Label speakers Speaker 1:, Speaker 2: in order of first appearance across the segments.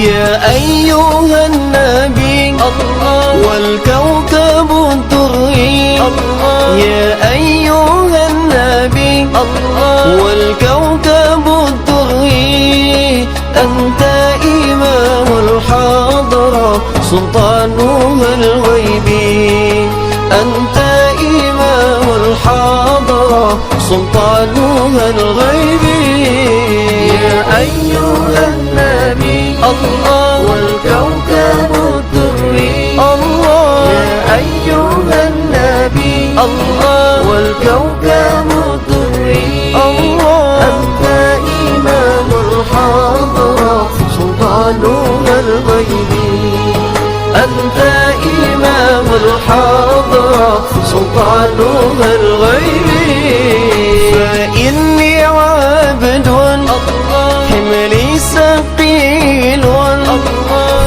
Speaker 1: يا أيها النبي والكوكب الدري يا أيها النبي والكوكب الدري أنت إمام الحضرة سلطانها الغيبي أنت إمام الحضرة سلطانها الغيبي
Speaker 2: يا أيها النبي والكوكب الدري يا أيها النبي والكوكب الدري أنت إمام الحضرة سلطانها الغيبي أنت إمام الحضرة سلطانها الغيبي
Speaker 1: فإني عبد حملي ثقيل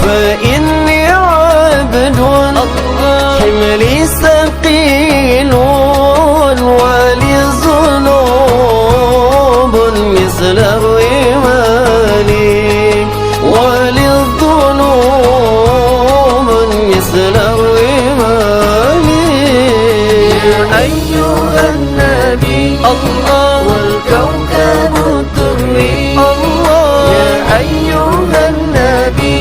Speaker 1: فإني عبد حملي ثقيل ولي ذنوب مثل الرمال ولي الذنوب مثل الرمال
Speaker 2: يا أيها النبي والكوكب الدري يا أيها النبي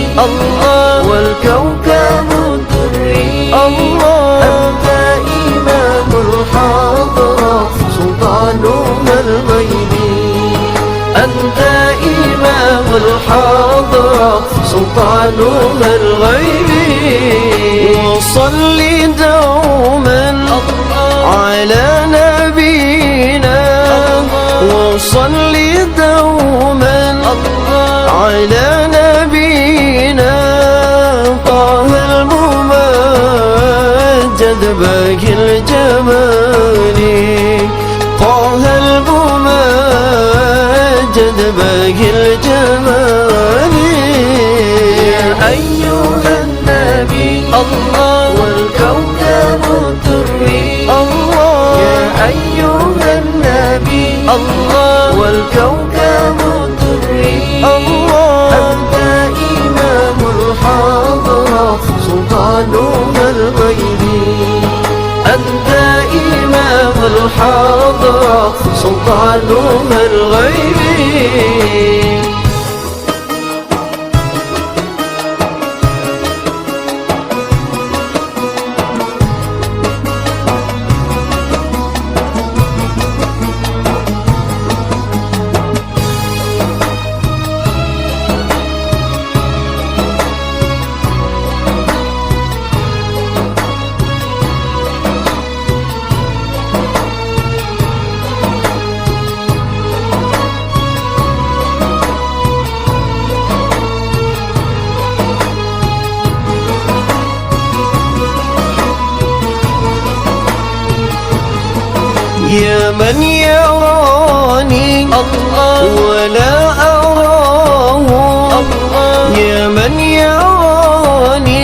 Speaker 2: والكوكب الدري أنت إمام الحضرة سلطانها الغيبي أنت إمام الحضرة سلطانها الغيبي
Speaker 1: وصلي دوما على نبينا وصلي دوما على نبينا طه الممجد باقي الجمال طه الممجد باقي الجمال
Speaker 2: يا أيها النبي والكوكب الدري يا أيها النبي والكوكب الدري أنت إمام الحضرة سلطانها الغيبي أنت إمام الحضرة سلطانها الغيبي يا من يراني ولا